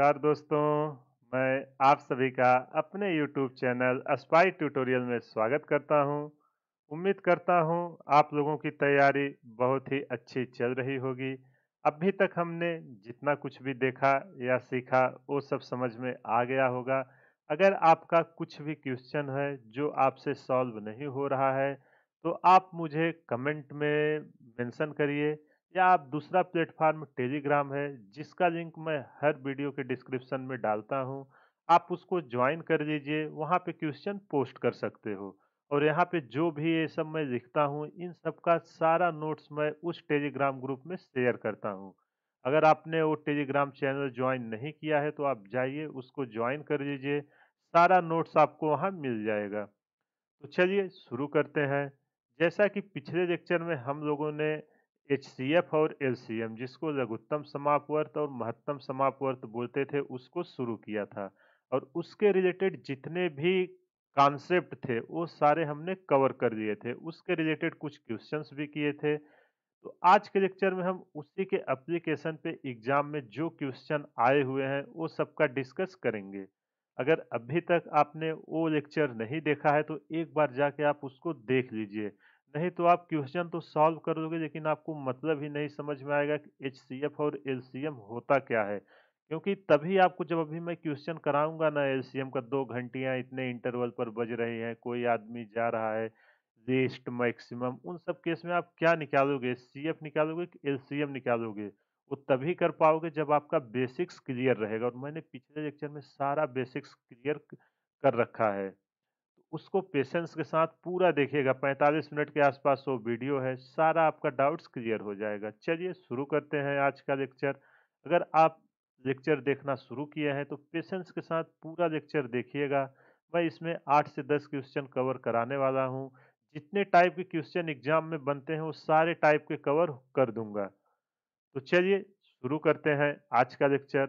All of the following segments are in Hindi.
नमस्कार दोस्तों, मैं आप सभी का अपने YouTube चैनल स्पाई ट्यूटोरियल में स्वागत करता हूं। उम्मीद करता हूं आप लोगों की तैयारी बहुत ही अच्छी चल रही होगी। अभी तक हमने जितना कुछ भी देखा या सीखा वो सब समझ में आ गया होगा। अगर आपका कुछ भी क्वेश्चन है जो आपसे सॉल्व नहीं हो रहा है, तो आप मुझे कमेंट में मेंशन करिए या आप दूसरा प्लेटफॉर्म टेलीग्राम है जिसका लिंक मैं हर वीडियो के डिस्क्रिप्शन में डालता हूं। आप उसको ज्वाइन कर लीजिए, वहां पे क्वेश्चन पोस्ट कर सकते हो और यहाँ पे जो भी ये सब मैं लिखता हूँ इन सब का सारा नोट्स मैं उस टेलीग्राम ग्रुप में शेयर करता हूँ। अगर आपने वो टेलीग्राम चैनल ज्वाइन नहीं किया है तो आप जाइए उसको ज्वाइन कर लीजिए, सारा नोट्स आपको वहाँ मिल जाएगा। तो चलिए शुरू करते हैं। जैसा कि पिछले लेक्चर में हम लोगों ने एचसीएफ और एलसीएम जिसको लघुत्तम समापवर्त और महत्तम समापवर्त बोलते थे उसको शुरू किया था और उसके रिलेटेड जितने भी कॉन्सेप्ट थे वो सारे हमने कवर कर लिए थे। उसके रिलेटेड कुछ क्वेश्चंस भी किए थे। तो आज के लेक्चर में हम उसी के एप्लीकेशन पे एग्जाम में जो क्वेश्चन आए हुए हैं वो सबका डिस्कस करेंगे। अगर अभी तक आपने वो लेक्चर नहीं देखा है तो एक बार जाके आप उसको देख लीजिए। नहीं तो आप क्वेश्चन तो सॉल्व कर लोगे लेकिन आपको मतलब ही नहीं समझ में आएगा कि एचसीएफ और एलसीएम होता क्या है। क्योंकि तभी आपको जब अभी मैं क्वेश्चन कराऊंगा ना, एलसीएम का 2 घंटियां इतने इंटरवल पर बज रही हैं, कोई आदमी जा रहा है लीस्ट मैक्सिमम, उन सब केस में आप क्या निकालोगे, सीएफ निकालोगे कि एलसीएम निकालोगे? वो तभी कर पाओगे जब आपका बेसिक्स क्लियर रहेगा और मैंने पिछले लेक्चर में सारा बेसिक्स क्लियर कर रखा है। तो उसको पेशेंस के साथ पूरा देखिएगा, 45 मिनट के आसपास वो वीडियो है, सारा आपका डाउट्स क्लियर हो जाएगा। चलिए शुरू करते हैं आज का लेक्चर। अगर आप लेक्चर देखना शुरू किए हैं तो पेशेंस के साथ पूरा लेक्चर देखिएगा। मैं इसमें 8 से 10 क्वेश्चन कवर कराने वाला हूँ। जितने टाइप के क्वेश्चन एग्जाम में बनते हैं वो सारे टाइप के कवर कर दूंगा। तो चलिए शुरू करते हैं आज का लेक्चर।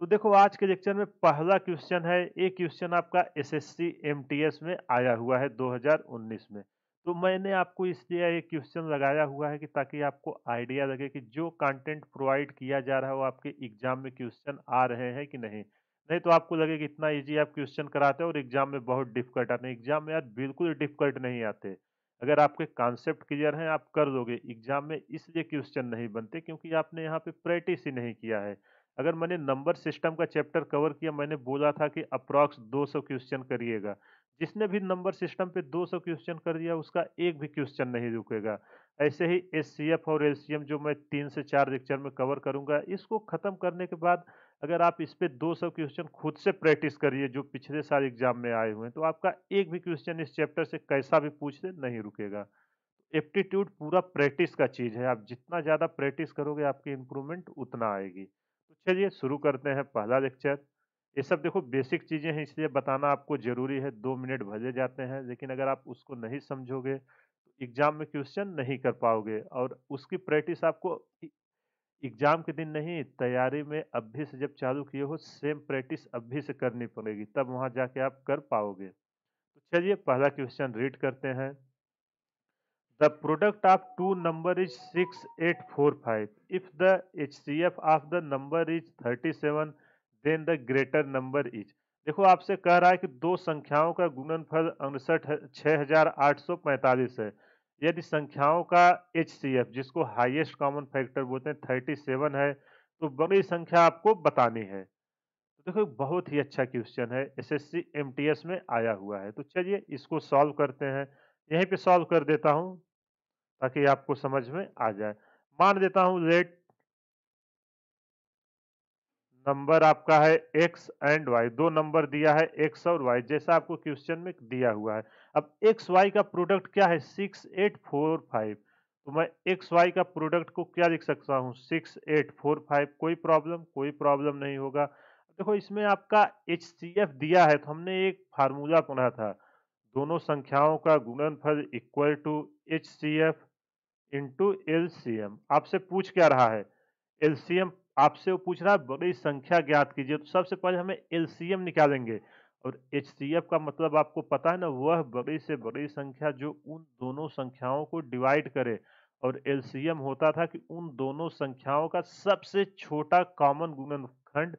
तो देखो आज के लेक्चर में पहला क्वेश्चन है, एक क्वेश्चन आपका एसएससी एमटीएस में आया हुआ है 2019 में। तो मैंने आपको इसलिए ये क्वेश्चन लगाया हुआ है कि ताकि आपको आइडिया लगे कि जो कंटेंट प्रोवाइड किया जा रहा है वो आपके एग्जाम में क्वेश्चन आ रहे हैं कि नहीं। नहीं तो आपको लगे कि इतना इजी आप क्वेश्चन कराते हो और एग्जाम में बहुत डिफिकल्ट आते हैं। एग्जाम में यार बिल्कुल डिफिकल्ट नहीं आते। अगर आपके कॉन्सेप्ट क्लियर हैं आप कर लोगे एग्जाम में, इसलिए क्वेश्चन नहीं बनते क्योंकि आपने यहाँ पे प्रैक्टिस ही नहीं किया है। अगर मैंने नंबर सिस्टम का चैप्टर कवर किया, मैंने बोला था कि अप्रॉक्स 200 क्वेश्चन करिएगा। जिसने भी नंबर सिस्टम पे 200 क्वेश्चन कर दिया उसका एक भी क्वेश्चन नहीं रुकेगा। ऐसे ही एचसीएफ और एलसीएम जो मैं 3 से 4 लेक्चर में कवर करूंगा, इसको खत्म करने के बाद अगर आप इस पे 200 क्वेश्चन खुद से प्रैक्टिस करिए जो पिछले साल एग्जाम में आए हुए हैं, तो आपका एक भी क्वेश्चन इस चैप्टर से कैसा भी पूछ ले नहीं रुकेगा। एप्टीट्यूड पूरा प्रैक्टिस का चीज है, आप जितना ज्यादा प्रैक्टिस करोगे आपकी इंप्रूवमेंट उतना आएगी। तो चलिए शुरू करते हैं पहला लेक्चर। ये सब देखो बेसिक चीजें हैं इसलिए बताना आपको जरूरी है, 2 मिनट भले जाते हैं लेकिन अगर आप उसको नहीं समझोगे तो एग्जाम में क्वेश्चन नहीं कर पाओगे और उसकी प्रैक्टिस आपको एग्जाम के दिन नहीं, तैयारी में अभी से जब चालू किए हो सेम प्रैक्टिस अभी से करनी पड़ेगी, तब वहां जाके आप कर पाओगे। तो चलिए पहला क्वेश्चन रीड करते हैं। The product of two number is 6845. If the HCF of the number is 37, then the greater number is। देखो आपसे कह रहा है कि दो संख्याओं का गुणनफल 68,845 है। यदि संख्याओं का HCF जिसको हाईएस्ट कॉमन फैक्टर बोलते हैं 37 है, तो बड़ी संख्या आपको बतानी है। तो देखो बहुत ही अच्छा क्वेश्चन है, एसएससी एमटीएस में आया हुआ है। तो चलिए इसको सॉल्व करते हैं। यहीं पे सॉल्व कर देता हूँ ताकि आपको समझ में आ जाए। मान लेता हूँ लेट नंबर आपका है एक्स एंड वाई, दो नंबर दिया है एक्स और वाई जैसा आपको क्वेश्चन में दिया हुआ है। अब एक्स वाई का प्रोडक्ट क्या है 6845, तो मैं एक्स वाई का प्रोडक्ट को क्या लिख सकता हूँ 6845। कोई प्रॉब्लम नहीं होगा। देखो इसमें आपका एचसीएफ दिया है तो हमने एक फार्मूला पढ़ा था, दोनों संख्याओं का गुणनफल equal to HCF into LCM. आपसे पूछ क्या रहा है, एलसीएम आपसे वो पूछ रहा है बड़ी संख्या ज्ञात कीजिए, तो सबसे पहले हमें एलसीएम निकालेंगे और एचसीएफ का मतलब आपको पता है ना, वह बड़ी से बड़ी संख्या जो उन दोनों संख्याओं को डिवाइड करे। और एलसीएम होता था कि उन दोनों संख्याओं का सबसे छोटा कॉमन खंड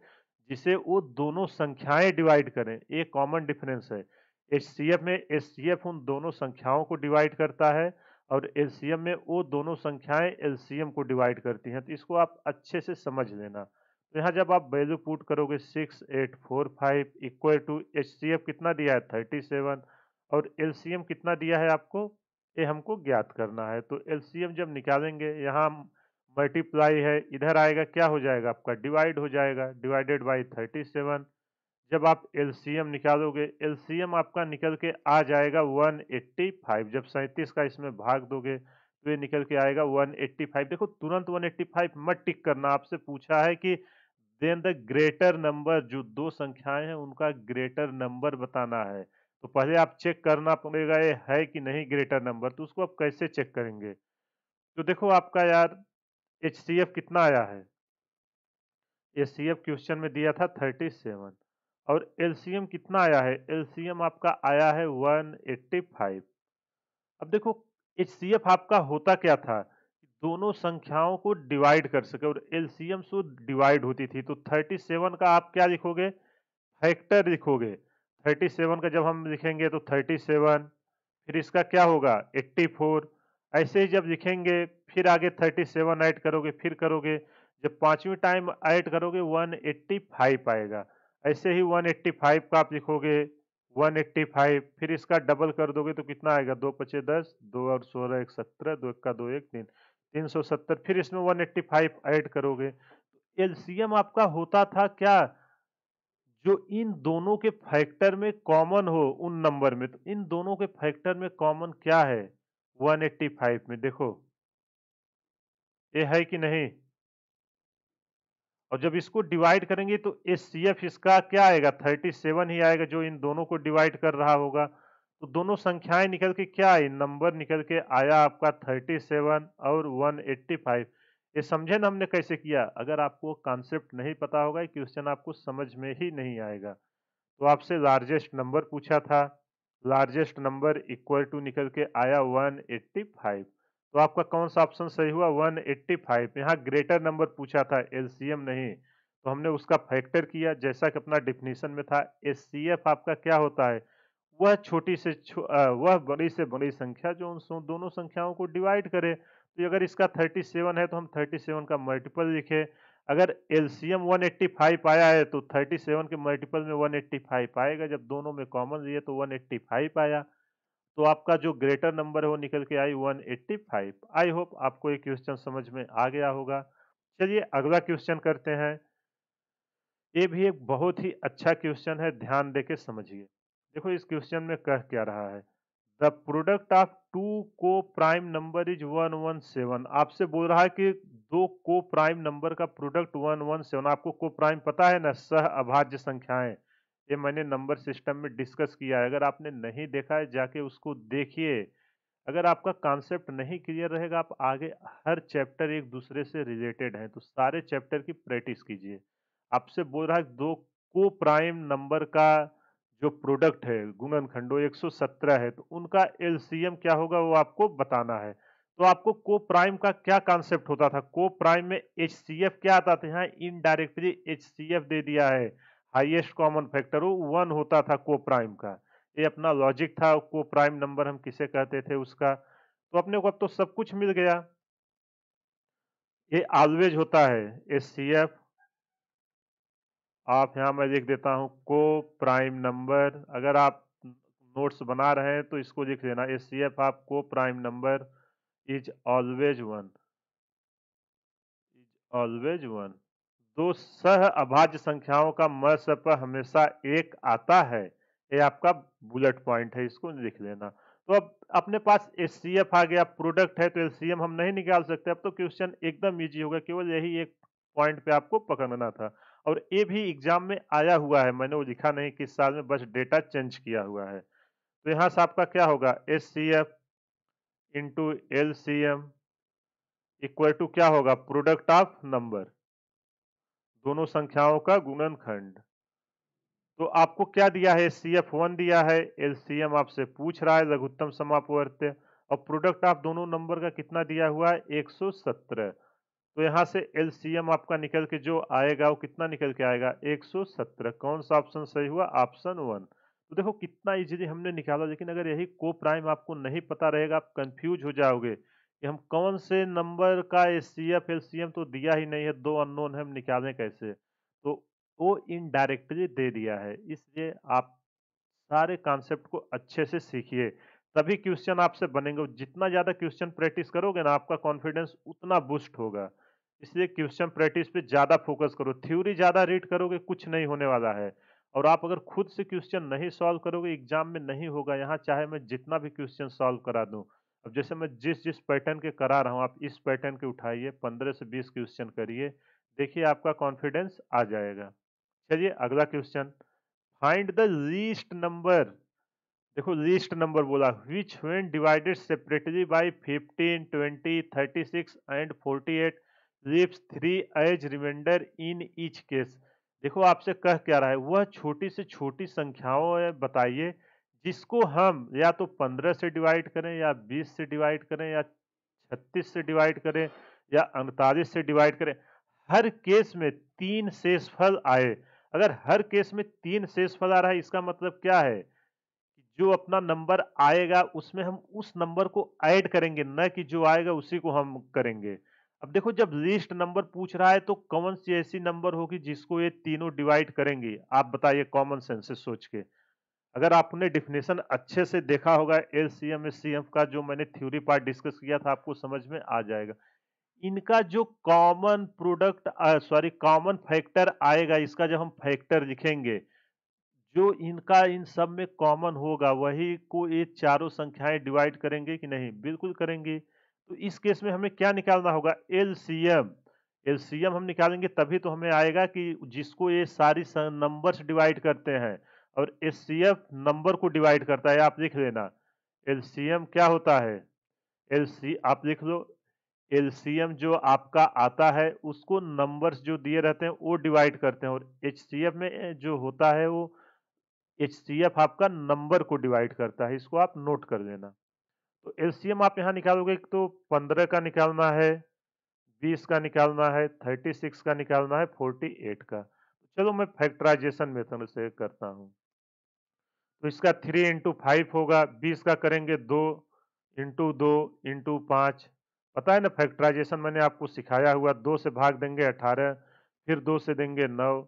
जिसे वो दोनों संख्याएं डिवाइड करें, ये कॉमन डिफरेंस है। एचसीएफ में एचसीएफ उन दोनों संख्याओं को डिवाइड करता है और एलसीएम में वो दोनों संख्याएं एलसीएम को डिवाइड करती हैं। तो इसको आप अच्छे से समझ लेना। तो यहाँ जब आप वैल्यू पुट करोगे 6845 इक्वल टू एचसीएफ कितना दिया है 37 और एलसीएम कितना दिया है आपको, ये हमको ज्ञात करना है। तो एलसीएम जब निकालेंगे यहाँ मल्टीप्लाई है, इधर आएगा क्या हो जाएगा आपका डिवाइड हो जाएगा, डिवाइडेड बाई 37। जब आप एलसीएम निकालोगे, एलसीएम आपका निकल के आ जाएगा 185। जब 37 का इसमें भाग दोगे तो ये निकल के आएगा 185। देखो तुरंत 185 मत टिक करना, आपसे पूछा है कि देन द ग्रेटर नंबर, जो दो संख्याएं हैं उनका ग्रेटर नंबर बताना है। तो पहले आप चेक करना पड़ेगा ये है कि नहीं ग्रेटर नंबर। तो उसको आप कैसे चेक करेंगे, तो देखो आपका यार एचसीएफ कितना आया है, एचसीएफ क्वेश्चन में दिया था 37 और एलसीएम कितना आया है, एलसीएम आपका आया है 185। अब देखो एचसीएफ आपका होता क्या था, दोनों संख्याओं को डिवाइड कर सके और एलसीएम शुद्ध डिवाइड होती थी। तो 37 का आप क्या लिखोगे, फैक्टर लिखोगे। 37 का जब हम लिखेंगे तो 37, फिर इसका क्या होगा 84। ऐसे ही जब लिखेंगे फिर आगे 37 ऐड करोगे, फिर करोगे, जब पांचवी टाइम ऐड करोगे 185 आएगा। ऐसे ही 185 का आप लिखोगे 185, फिर इसका डबल कर दोगे तो कितना आएगा, 2 पचे 10, 2 और 16 1 17, 2 का 2 1 3, 370। फिर इसमें 185 ऐड करोगे। एलसीएम आपका होता था क्या, जो इन दोनों के फैक्टर में कॉमन हो उन नंबर में। तो इन दोनों के फैक्टर में कॉमन क्या है 185 में, देखो ये है कि नहीं। और जब इसको डिवाइड करेंगे तो एचसीएफ इसका क्या आएगा 37 ही आएगा, जो इन दोनों को डिवाइड कर रहा होगा। तो दोनों संख्याएं निकल के क्या आई, नंबर निकल के आया आपका 37 और 185। ये समझे ना हमने कैसे किया। अगर आपको कॉन्सेप्ट नहीं पता होगा, क्वेश्चन आपको समझ में ही नहीं आएगा। तो आपसे लार्जेस्ट नंबर पूछा था, लार्जेस्ट नंबर इक्वल टू निकल के आया 185। तो आपका कौन सा ऑप्शन सही हुआ 185। यहाँ ग्रेटर नंबर पूछा था, एलसीएम नहीं। तो हमने उसका फैक्टर किया जैसा कि अपना डिफिनीशन में था। एचसीएफ आपका क्या होता है, वह वह बड़ी से बड़ी संख्या जो उन दोनों संख्याओं को डिवाइड करे। तो अगर इसका 37 है तो हम 37 का मल्टीपल लिखे। अगर एलसीएम 185 आया है तो 37 के मल्टीपल में 185 आएगा। जब दोनों में कॉमन लिए तो 185 आया। तो आपका जो ग्रेटर नंबर है वो निकल के आई 185। आई होप आपको ये क्वेश्चन समझ में आ गया होगा। चलिए अगला क्वेश्चन करते हैं। ये भी एक बहुत ही अच्छा क्वेश्चन है, ध्यान देके समझिए। देखो इस क्वेश्चन में कह क्या रहा है, द प्रोडक्ट ऑफ टू को प्राइम नंबर इज 117। आपसे बोल रहा है कि दो को प्राइम नंबर का प्रोडक्ट 117। आपको को प्राइम पता है ना, सह अभाज्य संख्याएं। ये मैंने नंबर सिस्टम में डिस्कस किया है, अगर आपने नहीं देखा है जाके उसको देखिए। अगर आपका कॉन्सेप्ट नहीं क्लियर रहेगा, आप आगे हर चैप्टर एक दूसरे से रिलेटेड हैं, तो सारे चैप्टर की प्रैक्टिस कीजिए। आपसे बोल रहा है दो को प्राइम नंबर का जो प्रोडक्ट है गुणनखंड 117 है, तो उनका एलसीएम क्या होगा वो आपको बताना है। तो आपको को प्राइम का क्या कॉन्सेप्ट होता था, को प्राइम में एचसीएफ क्या आता था, यहाँ इनडायरेक्टली एचसीएफ दे दिया है, हाईएस्ट कॉमन फैक्टर वो 1 होता था को प्राइम का। ये अपना लॉजिक था, को प्राइम नंबर हम किसे कहते थे उसका। तो अपने को अब तो सब कुछ मिल गया। ये ऑलवेज होता है एचसीएफ। आप यहाँ मैं लिख देता हूँ को प्राइम नंबर। अगर आप नोट्स बना रहे हैं तो इसको लिख लेना, एचसीएफ ऑफ को prime number is always one, is always one. दो सह अभाज्य संख्याओं का मसप हमेशा एक आता है। ये आपका बुलेट पॉइंट है, इसको लिख लेना। तो अब अपने पास एचसीएफ आ गया, प्रोडक्ट है, तो एलसीएम हम नहीं निकाल सकते। अब तो क्वेश्चन एकदम इजी होगा, केवल यही एक पॉइंट पे आपको पकड़ना था। और ये भी एग्जाम में आया हुआ है, मैंने वो लिखा नहीं किस साल में, बस डेटा चेंज किया हुआ है। तो यहाँ से आपका क्या होगा, HCF into LCM equal to क्या होगा, प्रोडक्ट ऑफ नंबर, दोनों संख्याओं का गुणनखंड। तो आपको क्या दिया है, CF1 दिया है, एलसीएम आपसे पूछ रहा है लघुत्तम समापवर्त्य, और प्रोडक्ट ऑफ दोनों नंबर का कितना दिया हुआ है 117। तो यहाँ से एलसीएम आपका निकल के जो आएगा वो कितना निकल के आएगा 117। कौन सा ऑप्शन सही हुआ? ऑप्शन 1। तो देखो कितना इजीली हमने निकाला, लेकिन अगर यही को प्राइम आपको नहीं पता रहेगा आप कंफ्यूज हो जाओगे कि हम कौन से नंबर का एचसीएफ एलसीएम तो दिया ही नहीं है, दो अननोन है, हम निकालें कैसे? तो वो इनडायरेक्टली दे दिया है, इसलिए आप सारे कॉन्सेप्ट को अच्छे से सीखिए, तभी क्वेश्चन आपसे बनेंगे। जितना ज़्यादा क्वेश्चन प्रैक्टिस करोगे ना, आपका कॉन्फिडेंस उतना बूस्ट होगा। इसलिए क्वेश्चन प्रैक्टिस पे ज़्यादा फोकस करो। थ्योरी ज़्यादा रीड करोगे कुछ नहीं होने वाला है, और आप अगर खुद से क्वेश्चन नहीं सॉल्व करोगे एग्जाम में नहीं होगा। यहाँ चाहे मैं जितना भी क्वेश्चन सॉल्व करा दूं, अब जैसे मैं जिस जिस पैटर्न के करा रहा हूँ, आप इस पैटर्न के उठाइए, 15 से 20 क्वेश्चन करिए, देखिए आपका कॉन्फिडेंस आ जाएगा। चलिए अगला question, find the least number. देखो लीस्ट नंबर बोला, which when divided separately by 15, 20, 36 and 48 leaves 3 as remainder in each case. देखो आपसे कह क्या रहा है, वह छोटी से छोटी संख्याओं है बताइए जिसको हम या तो 15 से डिवाइड करें, या 20 से डिवाइड करें, या 36 से डिवाइड करें, या 39 से डिवाइड करें, हर केस में तीन शेषफल आए। अगर हर केस में तीन शेषफल आ रहा है, इसका मतलब क्या है? जो अपना नंबर आएगा उसमें हम उस नंबर को ऐड करेंगे, न कि जो आएगा उसी को हम करेंगे। अब देखो जब लिस्ट नंबर पूछ रहा है तो कौन सी ऐसी नंबर होगी जिसको ये तीनों डिवाइड करेंगे? आप बताइए कॉमन सेंस से सोच के। अगर आपने डेफिनेशन अच्छे से देखा होगा एलसीएम एचसीएफ का, जो मैंने थ्योरी पार्ट डिस्कस किया था, आपको समझ में आ जाएगा। इनका जो common product sorry common factor आएगा, इसका जब हम फैक्टर लिखेंगे, जो इनका इन सब में कॉमन होगा वही को ये चारों संख्याएं डिवाइड करेंगे कि नहीं? बिल्कुल करेंगे। तो इस केस में हमें क्या निकालना होगा? एलसीएम। एलसीएम हम निकालेंगे तभी तो हमें आएगा कि जिसको ये सारी नंबर्स डिवाइड करते हैं, और एचसीएफ नंबर को डिवाइड करता है। आप लिख लेना, एलसीएम क्या होता है? एलसी आप लिख लो, एलसीएम जो आपका आता है उसको नंबर्स जो दिए रहते हैं वो डिवाइड करते हैं, और एचसीएफ में जो होता है वो एचसीएफ आपका नंबर को डिवाइड करता है। इसको आप नोट कर लेना। तो एलसीएम आप यहाँ निकालोगे तो 15 का निकालना है, 20 का निकालना है, 36 का निकालना है, 48 का। चलो मैं फैक्टराइजेशन मेथड से करता हूँ। तो इसका 3 इंटू 5 होगा, 20 का करेंगे 2 इंटू 2 इंटू 5। पता है ना फैक्टराइजेशन मैंने आपको सिखाया हुआ, 2 से भाग देंगे 18, फिर 2 से देंगे 9,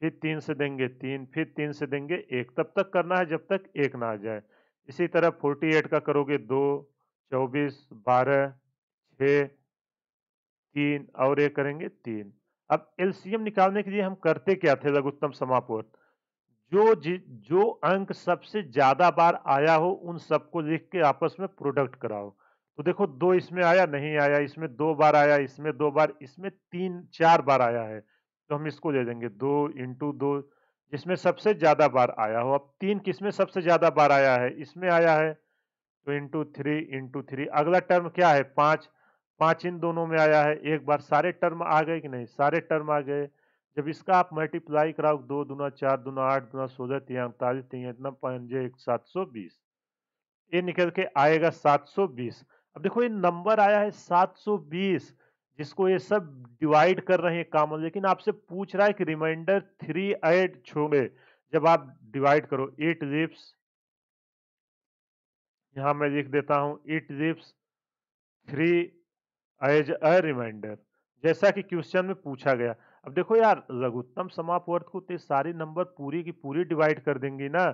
फिर 3 से देंगे 3, फिर 3 से देंगे 1, तब तक करना है जब तक 1 ना आ जाए। इसी तरह 48 का करोगे 2, 24, 12, 6, 3 और ये करेंगे 3। अब एलसीएम निकालने के लिए हम करते क्या थे लघुत्तम समापवर्त? जो अंक सबसे ज्यादा बार आया हो उन सबको लिख के आपस में प्रोडक्ट कराओ। तो देखो 2 इसमें आया, नहीं आया, इसमें 2 बार आया, इसमें 2 बार, इसमें 3 4 बार आया है, तो हम इसको ले लेंगे 2 इंटू 2, जिसमें सबसे ज्यादा बार आया हो। अब 3 किसमें सबसे ज्यादा बार आया है? इसमें आया है, तो इंटू थ्री। अगला टर्म क्या है? 5, 5 इन दोनों में आया है, एक बार। सारे टर्म आ गए कि नहीं? सारे टर्म आ गए। जब इसका आप मल्टीप्लाई कराओ, 2 दूना 4 दूना 8 दूना 16 तिया 39 तिया इतना 5 एक 720, ये निकल के आएगा 720। अब देखो ये नंबर आया है 720, जिसको ये सब डिवाइड कर रहे हैं कॉमन, लेकिन आपसे पूछ रहा है कि रिमाइंडर 3 ऐड छोड़े। जब आप डिवाइड करो, इट लिव्स, यहां मैं लिख देता हूं, it leaves 3 as a remainder, जैसा कि क्वेश्चन में पूछा गया। अब देखो यार, लघुत्तम समापवर्त को तो सारी नंबर पूरी की पूरी डिवाइड कर देंगी ना,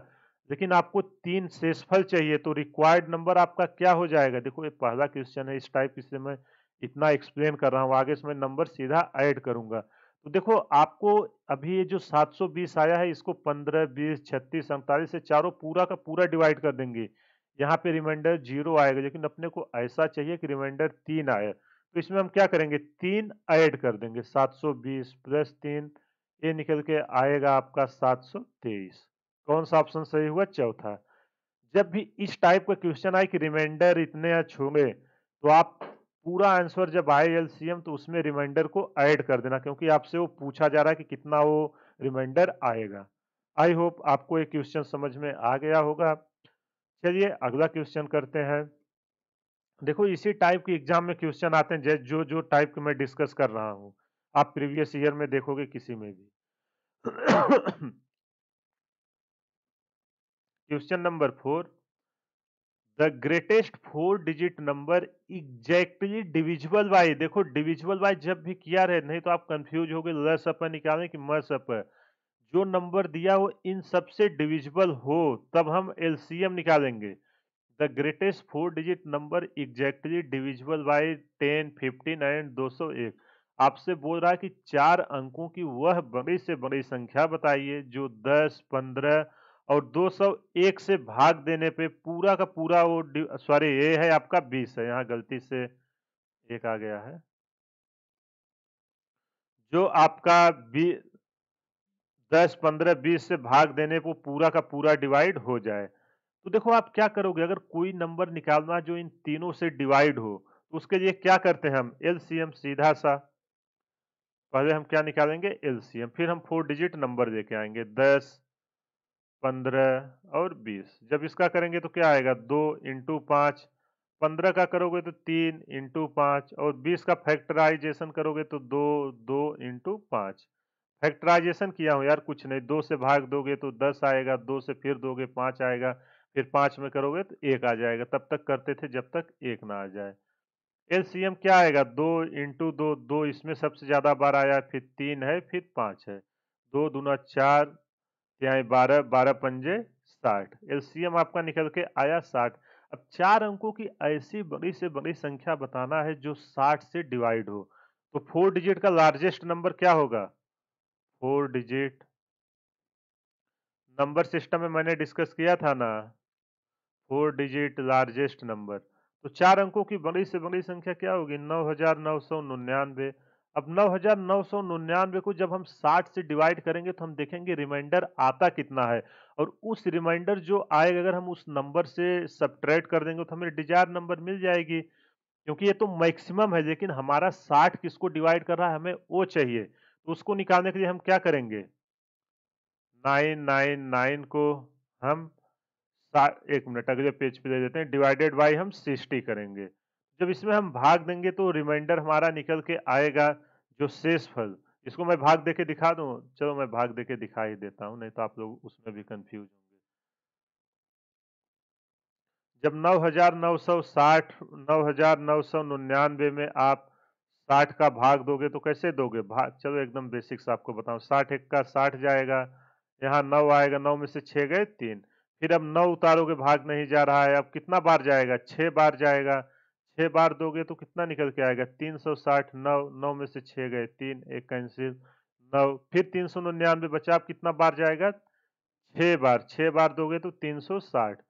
लेकिन आपको तीन शेषफल चाहिए, तो रिक्वायर्ड नंबर आपका क्या हो जाएगा? देखो ये पहला क्वेश्चन है इस टाइप, इसलिए मैं इतना एक्सप्लेन कर रहा हूँ, आगे से मैं नंबर सीधा ऐड करूंगा। तो देखो आपको अभी ये जो 720 आया है, इसको 15, 20, 36, 39 से चारों पूरा का पूरा डिवाइड कर देंगे। यहाँ पे रिमाइंडर 0 आएगा, लेकिन अपने को ऐसा चाहिए कि रिमाइंडर 3 आए। तो इसमें हम क्या करेंगे? 3 ऐड कर देंगे, 720 प्लस 3, ये निकल के आएगा आपका 723। कौन सा ऑप्शन सही हुआ? चौथा। जब भी इस टाइप का क्वेश्चन आए कि रिमाइंडर इतने छोड़े, तो आप पूरा आंसर जब आए एलसीएम, तो उसमें रिमाइंडर को ऐड कर देना, क्योंकि आपसे वो पूछा जा रहा है कि कितना वो रिमाइंडर आएगा। आई होप आपको ये क्वेश्चन समझ में आ गया होगा। चलिए अगला क्वेश्चन करते हैं। देखो इसी टाइप के एग्जाम में क्वेश्चन आते हैं, जो जो टाइप के मैं डिस्कस कर रहा हूँ, आप प्रीवियस ईयर में देखोगे किसी में भी। Question number 4, the greatest 4 digit number exactly divisible by. देखो डिविजिबल बाय जब भी किया रहे, नहीं तो आप कंफ्यूज हो गए लस अपर निकालें कि मस अपर। जो नंबर दिया हो इन सबसे डिविजिबल हो तब हम एलसीएम निकालेंगे। The greatest 4 digit number exactly divisible by 10, 15 and 201। आपसे बोल रहा है कि 4 अंकों की वह बड़ी से बड़ी संख्या बताइए जो 10, 15 और 201 से भाग देने पे पूरा का पूरा वो सॉरी ये है आपका 20 है, यहाँ गलती से एक आ गया है। जो आपका 10, 15, 20 से भाग देने पे पूरा का पूरा डिवाइड हो जाए। तो देखो आप क्या करोगे, अगर कोई नंबर निकालना जो इन तीनों से डिवाइड हो तो उसके लिए क्या करते हैं हम, एलसीएम सीधा सा। पहले हम क्या निकालेंगे, एलसीएम, फिर हम 4 डिजिट नंबर लेके आएंगे, 10, 15 और 20। जब इसका करेंगे तो क्या आएगा, 2 इंटू 5। 15 का करोगे तो 3 इंटू 5 और 20 का फैक्टराइजेशन करोगे तो 2, 2 इंटू 5। फैक्टराइजेशन किया हूँ यार, कुछ नहीं, 2 से भाग दोगे तो 10 आएगा, 2 से फिर दोगे 5 आएगा, फिर 5 में करोगे तो 1 आ जाएगा। तब तक करते थे जब तक 1 ना आ जाए। एलसीएम क्या आएगा, 2 इंटू 2, 2 इसमें सबसे ज्यादा बार आया, फिर 3 है, फिर 5 है, 2 दूना 4, तिहाई 12, 12 पंजे 60। एलसीएम आपका निकल के आया 60। अब 4 अंकों की ऐसी बड़ी से बड़ी संख्या बताना है जो 60 से डिवाइड हो, तो 4 डिजिट का लार्जेस्ट नंबर क्या होगा, 4 डिजिट नंबर सिस्टम में मैंने डिस्कस किया था ना, 4 डिजिट लार्जेस्ट नंबर। तो 4 अंकों की बड़ी से बड़ी संख्या क्या होगी, 9,999। अब 9,999 को जब हम 60 से डिवाइड करेंगे तो हम देखेंगे रिमाइंडर आता कितना है, और उस रिमाइंडर जो आएगा अगर हम उस नंबर से सब्ट्रैक्ट कर देंगे तो हमें डिजायर नंबर मिल जाएगी। क्योंकि ये तो मैक्सिमम है, लेकिन हमारा 60 किसको डिवाइड कर रहा है, हमें वो चाहिए। तो उसको निकालने के लिए हम क्या करेंगे, 999 को हम एक मिनट अगले पेज पे ले लेते हैं, डिवाइडेड बाई हम 60 करेंगे। जब इसमें हम भाग देंगे तो रिमाइंडर हमारा निकल के आएगा जो शेष फल। इसको मैं भाग देके दिखा दूं, चलो मैं भाग देके दिखा ही देता हूं, नहीं तो आप लोग उसमें भी कंफ्यूज होंगे। जब 9,960 9,999 में आप 60 का भाग दोगे तो कैसे दोगे भाग, चलो एकदम बेसिक से आपको बताऊं, 60 एक का 60 जाएगा, यहाँ 9 आएगा, 9 में से 6 गए 3, फिर अब 9 उतारोगे भाग नहीं जा रहा है, अब कितना बार जाएगा, 6 बार जाएगा, 6 बार दोगे तो कितना निकल के आएगा, 360। 9, 9 में से 6 गए 3, एक कैंसिल, 9, फिर 399 बचा, अब कितना बार जाएगा, 6 बार, 6 बार दोगे तो 360,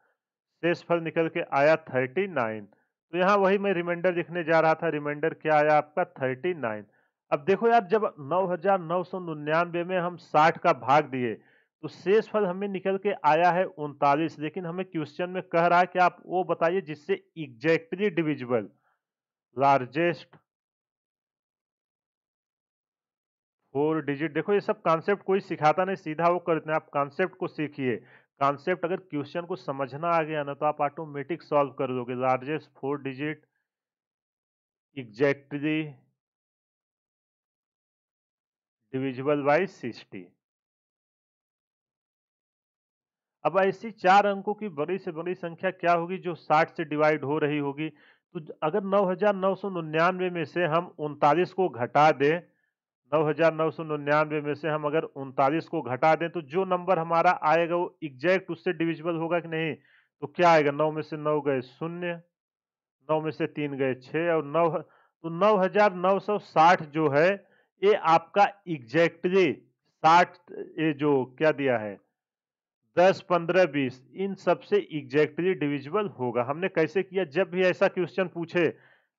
शेषफल निकल के आया 39। तो यहाँ वही मैं रिमाइंडर लिखने जा रहा था, रिमाइंडर क्या आया आपका 39। अब देखो यार, जब 9,999 में हम 60 का भाग दिए तो शेषफल हमें निकल के आया है 39, लेकिन हमें क्वेश्चन में कह रहा है कि आप वो बताइए जिससे एग्जैक्टली डिविजिबल लार्जेस्ट 4 डिजिट। देखो ये सब कॉन्सेप्ट कोई सिखाता नहीं, सीधा वो करते हैं, आप कॉन्सेप्ट को सीखिए। कॉन्सेप्ट अगर क्वेश्चन को समझना आ गया ना तो आप ऑटोमेटिक सॉल्व कर लोगे। Largest 4 digit exactly divisible by 60। अब ऐसी 4 अंकों की बड़ी से बड़ी संख्या क्या होगी जो 60 से डिवाइड हो रही होगी, तो अगर 9,999 में से हम 39 को घटा दें, 9,999 में से हम अगर 39 को घटा दें तो जो नंबर हमारा आएगा वो एग्जैक्ट उससे डिविजिबल होगा कि नहीं, तो क्या आएगा, 9 में से 9 गए शून्य, 9 में से 3 गए 6 और 9, तो 9,960 जो है ये आपका एग्जैक्टली 60, ये जो क्या दिया है 10, 15, 20 इन सबसे एग्जैक्टली डिविजिबल होगा। हमने कैसे किया, जब भी ऐसा क्वेश्चन पूछे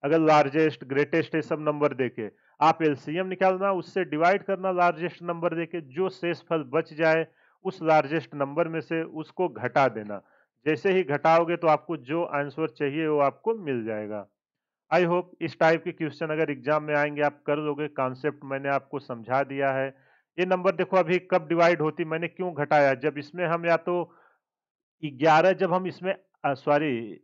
अगर लार्जेस्ट ग्रेटेस्ट ये सब नंबर देके, आप एलसीएम निकालना, उससे डिवाइड करना लार्जेस्ट नंबर देके, जो शेषफल बच जाए उस लार्जेस्ट नंबर में से उसको घटा देना। जैसे ही घटाओगे तो आपको जो आंसर चाहिए वो आपको मिल जाएगा। आई होप इस टाइप के क्वेश्चन अगर एग्जाम में आएंगे आप कर लोगे। कॉन्सेप्ट मैंने आपको समझा दिया है। ये नंबर देखो अभी कब डिवाइड होती, मैंने क्यों घटाया, जब इसमें हम या तो 11, जब हम इसमें सॉरी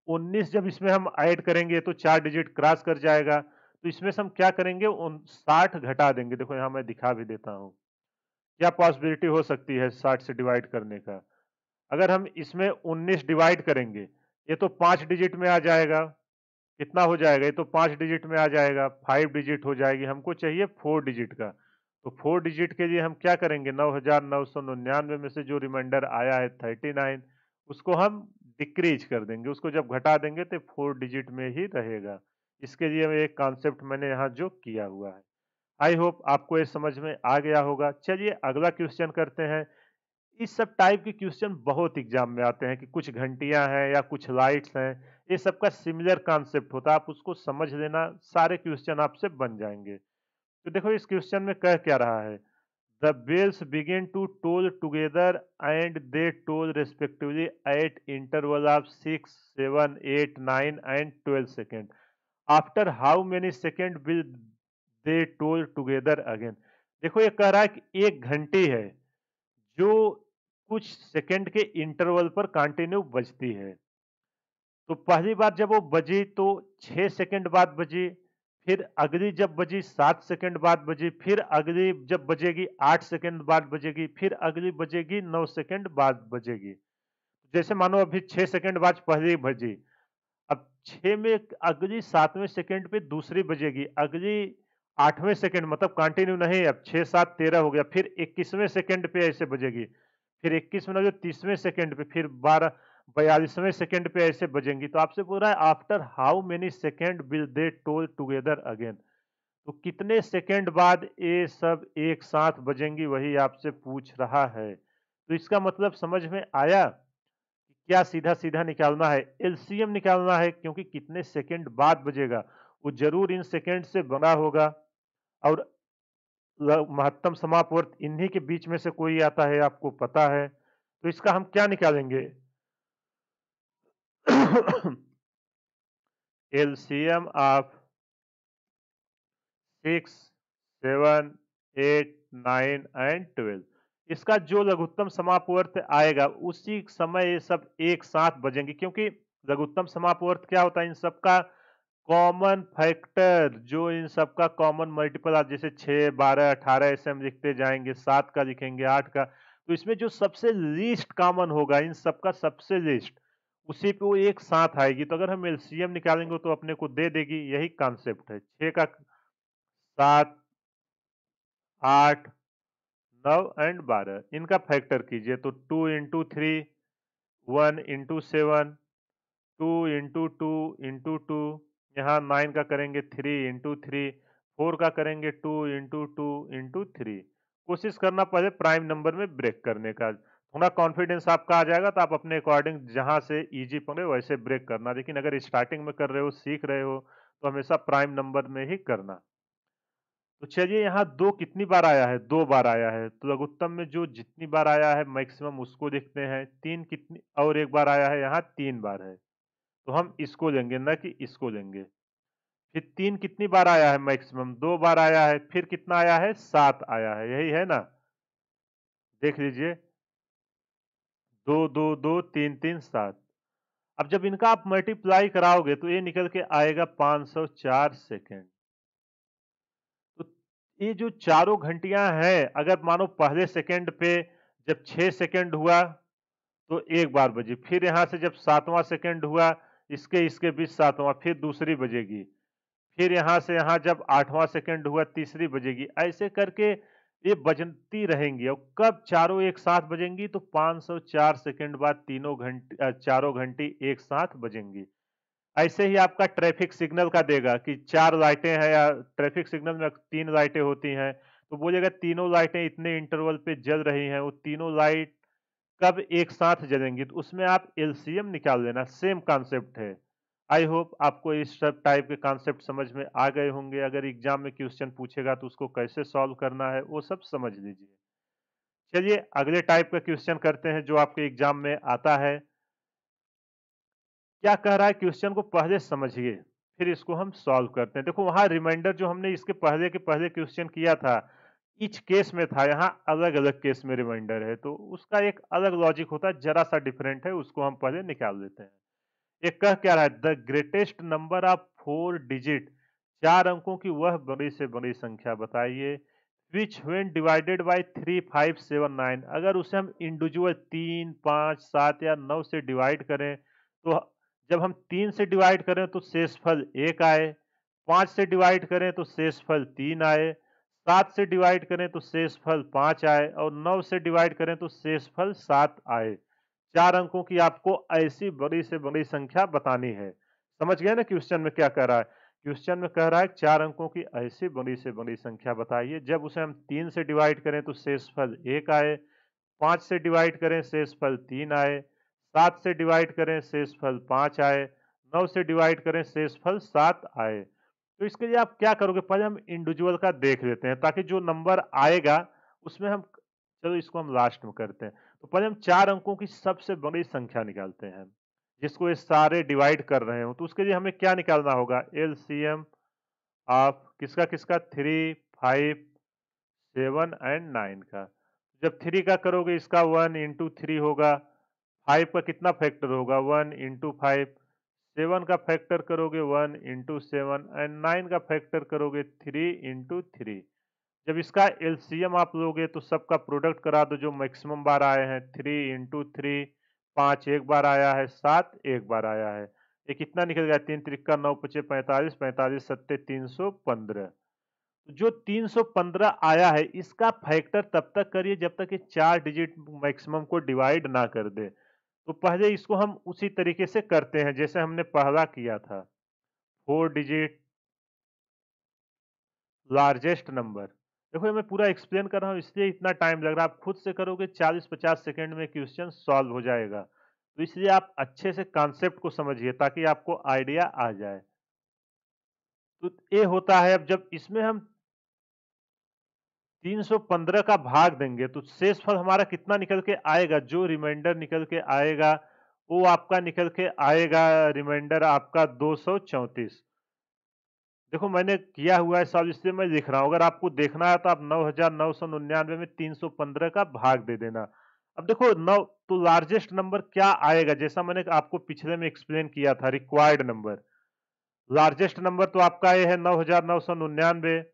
19 जब इसमें हम ऐड करेंगे तो 4 डिजिट क्रॉस कर जाएगा। तो इसमें से हम क्या करेंगे, उन 60 घटा देंगे। देखो यहाँ मैं दिखा भी देता हूँ। क्या पॉसिबिलिटी हो सकती है 60 से डिवाइड करने का? अगर हम इसमें 19 डिवाइड करेंगे, ये तो 5 डिजिट में आ जाएगा। कितना हो जाएगा? ये तो 5 डिजिट में आ जाएगा, 5 डिजिट हो जाएगी। हमको चाहिए 4 डिजिट का। तो 4 डिजिट के लिए हम क्या करेंगे, 9,999 में से जो रिमाइंडर आया है 39, उसको हम डिक्रीज कर देंगे। उसको जब घटा देंगे तो 4 डिजिट में ही रहेगा। इसके लिए एक कॉन्सेप्ट मैंने यहाँ जो किया हुआ है। आई होप आपको ये समझ में आ गया होगा। चलिए अगला क्वेश्चन करते हैं। इस सब टाइप के क्वेश्चन बहुत एग्जाम में आते हैं कि कुछ घंटियां हैं या कुछ लाइट्स हैं। ये सब का सिमिलर कॉन्सेप्ट होता है, आप उसको समझ लेना, सारे क्वेश्चन आपसे बन जाएंगे। तो देखो इस क्वेश्चन में कह क्या रहा है, the bells begin to toll together and they toll respectively at interval of 6, 7, 8, 9 and 12 second. After how many second will they toll together again. देखो ये कह रहा है कि एक घंटी है जो कुछ सेकंड के इंटरवल पर कंटिन्यू बजती है। तो पहली बार जब वो बजी तो 6 सेकंड बाद बजी, फिर अगली जब बजी 7 सेकंड बाद बजी, फिर अगली जब बजेगी 8 सेकंड बाद बजेगी, फिर अगली बजेगी 9 सेकंड बाद बजेगी। जैसे मानो अभी 6 सेकंड बाद पहली बजी, अब 6 में अगली 7वें सेकंड पे दूसरी बजेगी, अगली 8वें सेकंड मतलब कंटिन्यू नहीं, अब 6, 7, 13 हो गया, फिर 21वें सेकंड पे ऐसे बजेगी, फिर 21 में ना जो 30वें सेकंड पे, फिर 12 42वें सेकंड पे ऐसे बजेंगी। तो आपसे पूछ रहा है after how many second will they toll together again. तो कितने सेकंड बाद ये सब एक साथ बजेंगी, वही आपसे पूछ रहा है। तो इसका मतलब समझ में आया कि क्या सीधा सीधा निकालना है, एलसीएम निकालना है, क्योंकि कितने सेकंड बाद बजेगा वो जरूर इन सेकंड से बना होगा। और महत्तम समापवर्त इन्हीं के बीच में से कोई आता है, आपको पता है। तो इसका हम क्या निकालेंगे, एलसीएम ऑफ 6, 7, 8, 9 एंड 12। इसका जो लघुत्तम समापवर्त आएगा उसी समय ये सब एक साथ बजेंगे, क्योंकि लघुत्तम समापवर्त क्या होता है, इन सबका कॉमन फैक्टर, जो इन सबका कॉमन मल्टीपल, आप जैसे 6, 12, 18 ऐसे हम लिखते जाएंगे, 7 का लिखेंगे, 8 का, तो इसमें जो सबसे लीस्ट कॉमन होगा, इन सबका सबसे लीस्ट, उसी पे वो एक साथ आएगी। तो अगर हम एलसीएम निकालेंगे तो अपने को दे देगी। यही कॉन्सेप्ट है। 6 का 7, 8, 9 एंड 12 इनका फैक्टर कीजिए तो 2 इंटू 3, 1 इंटू 7, 2 इंटू 2 इंटू 2, यहाँ 9 का करेंगे 3 इंटू 3, 4 का करेंगे 2 इंटू 2 इंटू 3। कोशिश करना पहले प्राइम नंबर में ब्रेक करने का, थोड़ा कॉन्फिडेंस आपका आ जाएगा तो आप अपने अकॉर्डिंग जहां से इजी पकड़े वैसे ब्रेक करना। लेकिन अगर स्टार्टिंग में कर रहे हो, सीख रहे हो, तो हमेशा प्राइम नंबर में ही करना। तो चलिए यहाँ 2 कितनी बार आया है, 2 बार आया है, तो लघुत्तम में जो जितनी बार आया है मैक्सिमम उसको देखते हैं। 3 कितनी और एक बार आया है, यहाँ 3 बार है, तो हम इसको लेंगे ना कि इसको लेंगे। फिर 3 कितनी बार आया है मैक्सिमम, 2 बार आया है, फिर कितना आया है, 7 आया है, यही है ना। देख लीजिए, 2, 2, 2, 3, 3, 7। अब जब इनका आप मल्टीप्लाई कराओगे तो ये निकल के आएगा 504 सेकेंड। तो ये जो चारों घंटियां हैं, अगर मानो पहले सेकंड पे जब 6 सेकंड हुआ तो एक बार बजी, फिर यहां से जब 7वां सेकंड हुआ, इसके इसके बीच 7वां, फिर दूसरी बजेगी, फिर यहां से यहां जब 8वां सेकंड हुआ तीसरी बजेगी, ऐसे करके ये बजती रहेंगी। और कब चारों एक साथ बजेंगी, तो 504 सेकंड बाद तीनों घंटे चारों घंटी एक साथ बजेंगी। ऐसे ही आपका ट्रैफिक सिग्नल का देगा कि 4 लाइटें हैं, या ट्रैफिक सिग्नल में 3 लाइटें होती हैं, तो बोलेगा तीनों लाइटें इतने इंटरवल पे जल रही हैं, वो तीनों लाइट कब एक साथ जलेंगी, तो उसमें आप एलसीएम निकाल लेना। सेम कॉन्सेप्ट है। आई होप आपको इस सब टाइप के कॉन्सेप्ट समझ में आ गए होंगे। अगर एग्जाम में क्वेश्चन पूछेगा तो उसको कैसे सॉल्व करना है वो सब समझ लीजिए। चलिए अगले टाइप का क्वेश्चन करते हैं जो आपके एग्जाम में आता है। क्या कह रहा है, क्वेश्चन को पहले समझिए, फिर इसको हम सॉल्व करते हैं। देखो वहां रिमाइंडर जो हमने इसके पहले के पहले क्वेश्चन किया था, ईच केस में था, यहाँ अलग अलग केस में रिमाइंडर है, तो उसका एक अलग लॉजिक होता है, जरा सा डिफरेंट है, उसको हम पहले निकाल लेते हैं। ये कह क्या रहा है, the greatest number of 4 digit, 4 अंकों की वह बड़ी से बड़ी संख्या बताइए, विच व्हेन डिवाइडेड बाय 3, 5, 7, 9, अगर उसे हम इंडिविजुअल 3, 5, 7 या 9 से डिवाइड करें, तो जब हम 3 से डिवाइड करें तो शेषफल 1 आए, 5 से डिवाइड करें तो शेषफल 3 आए, 7 से डिवाइड करें तो शेषफल 5 आए और 9 से डिवाइड करें तो शेषफल 7 आए। 4 अंकों की आपको ऐसी बड़ी से बड़ी संख्या बतानी है। समझ गए ना क्वेश्चन में क्या कह रहा है? क्वेश्चन में कह रहा है 4 अंकों की ऐसी बड़ी से बड़ी संख्या बताइए, जब उसे हम 3 से डिवाइड करें तो शेषफल 1 आए, 5 से डिवाइड करें शेषफल 3 आए, 7 से डिवाइड करें शेषफल 5 आए, 9 से डिवाइड करें शेषफल 7 आए। तो इसके लिए आप क्या करोगे, पहले हम इंडिविजुअल का देख लेते हैं ताकि जो नंबर आएगा उसमें हम, चलो इसको हम लास्ट में करते हैं। तो पहले हम 4 अंकों की सबसे बड़ी संख्या निकालते हैं, जिसको ये सारे डिवाइड कर रहे हो। तो उसके लिए हमें क्या निकालना होगा, एलसीएम ऑफ किसका किसका, 3, 5, 7 एंड 9 का। जब 3 का करोगे इसका 1 इंटू 3 होगा, 5 का कितना फैक्टर होगा, 1 इंटू 5, 7 का फैक्टर करोगे 1 इंटू 7 एंड 9 का फैक्टर करोगे 3 इंटू 3। जब इसका एलसीएम आप लोगे तो सबका प्रोडक्ट करा दो, जो मैक्सिमम बार आए हैं 3 इंटू 3, 5 एक बार आया है, 7 एक बार आया है। ये कितना निकल गया, 3 त्रिका 9 पचे 45, 45 सत्ते 315। जो 315 आया है इसका फैक्टर तब तक करिए जब तक ये 4 डिजिट मैक्सिमम को डिवाइड ना कर दे। तो पहले इसको हम उसी तरीके से करते हैं जैसे हमने पहला किया था, 4 डिजिट लार्जेस्ट नंबर। देखो ये मैं पूरा एक्सप्लेन कर रहा हूँ इसलिए इतना टाइम लग रहा है, आप खुद से करोगे 40-50 सेकंड में क्वेश्चन सॉल्व हो जाएगा। तो इसलिए आप अच्छे से कॉन्सेप्ट को समझिए ताकि आपको आइडिया आ जाए। तो ये होता है, अब जब इसमें हम 315 का भाग देंगे तो शेषफल हमारा कितना निकल के आएगा, जो रिमाइंडर निकल के आएगा वो आपका निकल के आएगा, रिमाइंडर आपका 234। देखो मैंने किया हुआ है सॉल्व इसलिए मैं लिख रहा हूं, अगर आपको देखना है तो आप 9999 में 315 का भाग दे देना। अब देखो 9 तो लार्जेस्ट नंबर क्या आएगा, जैसा मैंने आपको पिछले में एक्सप्लेन किया था, रिक्वायर्ड नंबर। लार्जेस्ट नंबर तो आपका ये है 9999।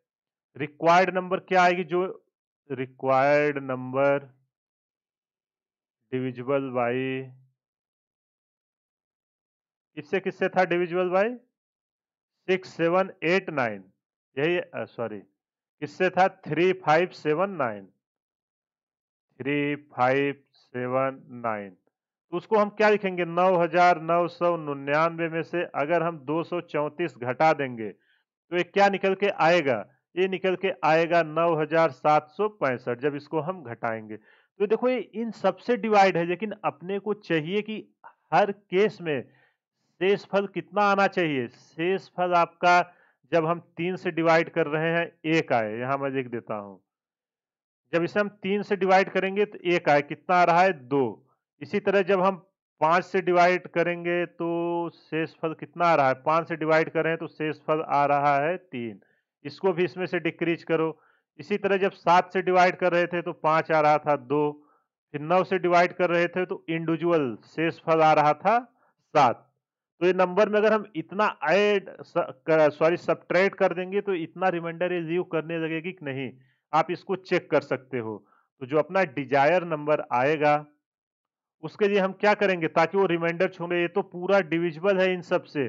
रिक्वायर्ड नंबर क्या आएगी, जो रिक्वायर्ड नंबर डिविजिबल बाई किससे किससे था, डिविजिबल बाई 6789, यही सॉरी किससे था, 3579, 3579। तो उसको हम क्या लिखेंगे, 9999 में से अगर हम 234 घटा देंगे तो ये क्या निकल के आएगा, ये निकल के आएगा 9765 जब इसको हम घटाएंगे। तो देखो ये इन सबसे डिवाइड है, लेकिन अपने को चाहिए कि हर केस में शेषफल कितना आना चाहिए। शेषफल आपका जब हम 3 से डिवाइड कर रहे हैं 1 आए, यहां मैं लिख देता हूं। जब इसे हम 3 से डिवाइड करेंगे तो 1 आए, कितना आ रहा है 2। इसी तरह जब हम 5 से डिवाइड करेंगे तो शेषफल कितना आ रहा है, 5 से डिवाइड करें तो शेषफल आ रहा है 3। इसको भी इसमें से डिक्रीज करो। इसी तरह जब 7 से डिवाइड कर रहे थे तो 5 आ रहा था 2, फिर 9 से डिवाइड कर रहे थे तो इंडिविजुअल शेषफल आ रहा था 7। तो ये नंबर में अगर हम इतना ऐड सॉरी सब्ट्रैक्ट कर देंगे तो इतना रिमाइंडर ये लीव करने लगेगी कि नहीं, आप इसको चेक कर सकते हो। तो जो अपना डिजायर नंबर आएगा उसके लिए हम क्या करेंगे ताकि वो रिमाइंडर छोड़े, ये तो पूरा डिविजिबल है इन सब से,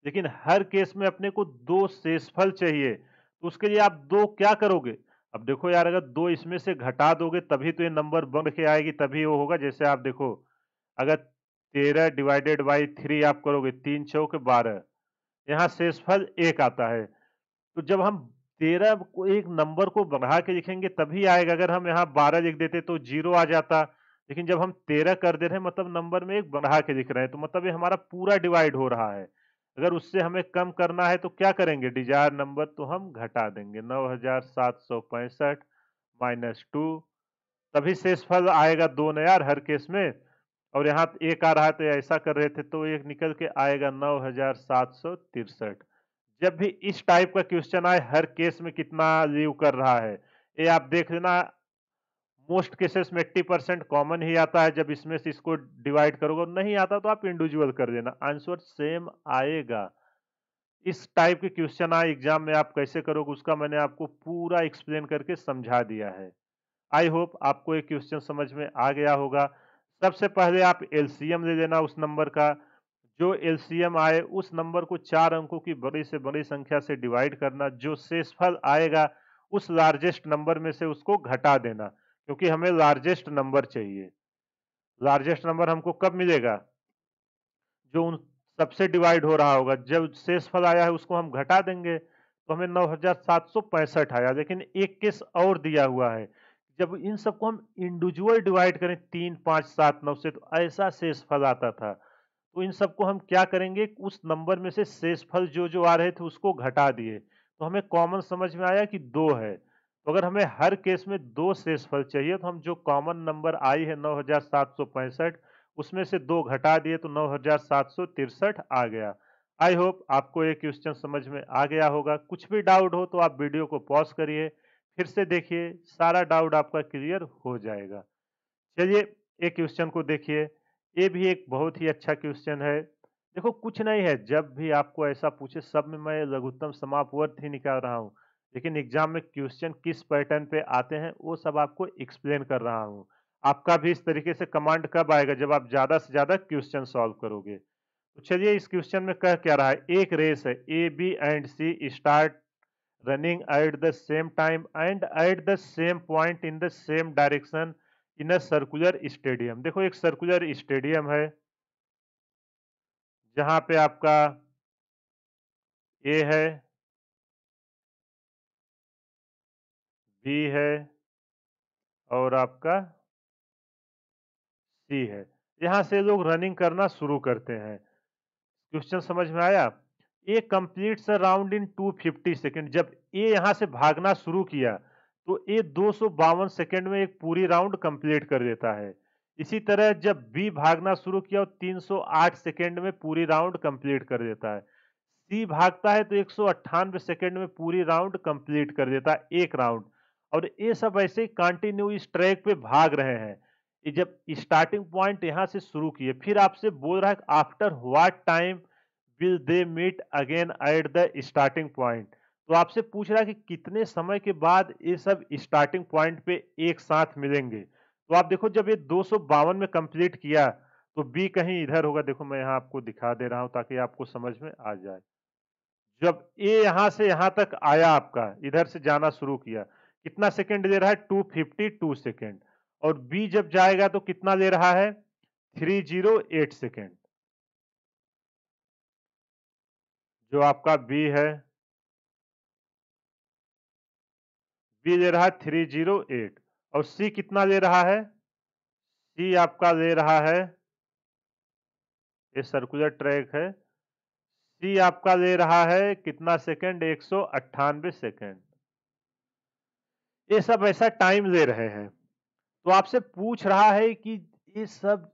लेकिन हर केस में अपने को 2 शेषफल चाहिए। तो उसके लिए आप 2 क्या करोगे, अब देखो यार अगर 2 इसमें से घटा दोगे तभी तो ये नंबर बढ़ के आएगी, तभी वो होगा। जैसे आप देखो अगर 13 डिवाइडेड बाई 3 आप करोगे, 3 चौक 12, यहाँ शेषफल 1 आता है। तो जब हम 13 को एक नंबर को बढ़ा के लिखेंगे तभी आएगा, अगर हम यहाँ 12 लिख देते तो 0 आ जाता, लेकिन जब हम 13 कर दे रहे हैं मतलब नंबर में एक बढ़ा के लिख रहे हैं, तो मतलब ये हमारा पूरा डिवाइड हो रहा है। अगर उससे हमें कम करना है तो क्या करेंगे, डिजायर नंबर तो हम घटा देंगे, 9765 माइनस 2, तभी शेषफल आएगा 2 ना यार हर केस में। और यहाँ 1 आ रहा है तो ऐसा कर रहे थे तो एक निकल के आएगा 9763। जब भी इस टाइप का क्वेश्चन आए हर केस में कितना लीव कर रहा है, ये आप देख लेना। मोस्ट केसेस में 80% कॉमन ही आता है, जब इसमें से इसको डिवाइड करोगे, नहीं आता तो आप इंडिविजुअल कर देना, आंसर सेम आएगा। इस टाइप के क्वेश्चन आए एग्जाम में, आप कैसे करोगे उसका मैंने आपको पूरा एक्सप्लेन करके समझा दिया है। आई होप आपको ये क्वेश्चन समझ में आ गया होगा। सबसे पहले आप एलसीएम ले लेना उस नंबर का, जो एलसीएम आए उस नंबर को 4 अंकों की बड़ी से बड़ी संख्या से डिवाइड करना, जो शेषफल आएगा उस लार्जेस्ट नंबर में से उसको घटा देना, क्योंकि हमें लार्जेस्ट नंबर चाहिए। लार्जेस्ट नंबर हमको कब मिलेगा? जो उन सबसे डिवाइड हो रहा होगा, जब शेषफल आया है उसको हम घटा देंगे, तो हमें 9765 आया। लेकिन एक केस और दिया हुआ है, जब इन सबको हम इंडिविजुअल डिवाइड करें 3, 5, 7, 9 से, तो ऐसा शेषफल आता था। तो इन सबको हम क्या करेंगे, उस नंबर में से शेषफल जो जो आ रहे थे उसको घटा दिए, तो हमें कॉमन समझ में आया कि 2 है। तो अगर हमें हर केस में 2 शेषफल चाहिए, तो हम जो कॉमन नंबर आई है 9765, उसमें से 2 घटा दिए तो 9763 आ गया। आई होप आपको ये क्वेश्चन समझ में आ गया होगा। कुछ भी डाउट हो तो आप वीडियो को पॉज करिए, फिर से देखिए, सारा डाउट आपका क्लियर हो जाएगा। चलिए एक क्वेश्चन को देखिए, ये भी एक बहुत ही अच्छा क्वेश्चन है। देखो कुछ नहीं है, जब भी आपको ऐसा पूछे, सब में मैं लघुत्तम समापवर्त ही निकाल रहा हूँ, लेकिन एग्जाम में क्वेश्चन किस पैटर्न पे आते हैं वो सब आपको एक्सप्लेन कर रहा हूँ। आपका भी इस तरीके से कमांड कब आएगा, जब आप ज्यादा से ज्यादा क्वेश्चन सॉल्व करोगे। तो चलिए इस क्वेश्चन में कह क्या रहा है, एक रेस है, A B and C start running at the same time and at the same point in the same direction in a circular stadium। देखो एक सर्कुलर स्टेडियम है, जहां पे आपका ए है, बी है और आपका सी है। यहां से लोग रनिंग करना शुरू करते हैं। क्वेश्चन समझ में आया? A completes a round in 250 second. जब ए यहां से भागना शुरू किया तो ए 252 सेकेंड में एक पूरी राउंड कंप्लीट कर देता है। इसी तरह जब बी भागना शुरू किया तो 308 सेकेंड में पूरी राउंड कंप्लीट कर देता है। सी भागता है तो 198 सेकेंड में पूरी राउंड कंप्लीट कर देता है, एक राउंड। और ये सब ऐसे कंटिन्यू इस ट्रैक पे भाग रहे हैं। ये जब स्टार्टिंग पॉइंट यहां से शुरू किए, फिर आपसे बोल रहा है after what time will they meet again at the starting point. तो आपसे पूछ रहा है कि कितने समय के बाद ये सब स्टार्टिंग पॉइंट पे एक साथ मिलेंगे। तो आप देखो जब ये 252 में कंप्लीट किया तो बी कहीं इधर होगा। देखो मैं यहाँ आपको दिखा दे रहा हूं ताकि आपको समझ में आ जाए। जब ए यहां से यहां तक आया, आपका इधर से जाना शुरू किया, कितना सेकंड ले रहा है? 252 सेकंड। और बी जब जाएगा तो कितना ले रहा है? 308 सेकंड। जो आपका बी है, बी ले रहा है 308। और सी कितना ले रहा है? सी आपका ले रहा है, ये सर्कुलर ट्रैक है, सी आपका ले रहा है कितना सेकंड? 198 सेकंड। ये सब ऐसा टाइम ले रहे हैं। तो आपसे पूछ रहा है कि ये सब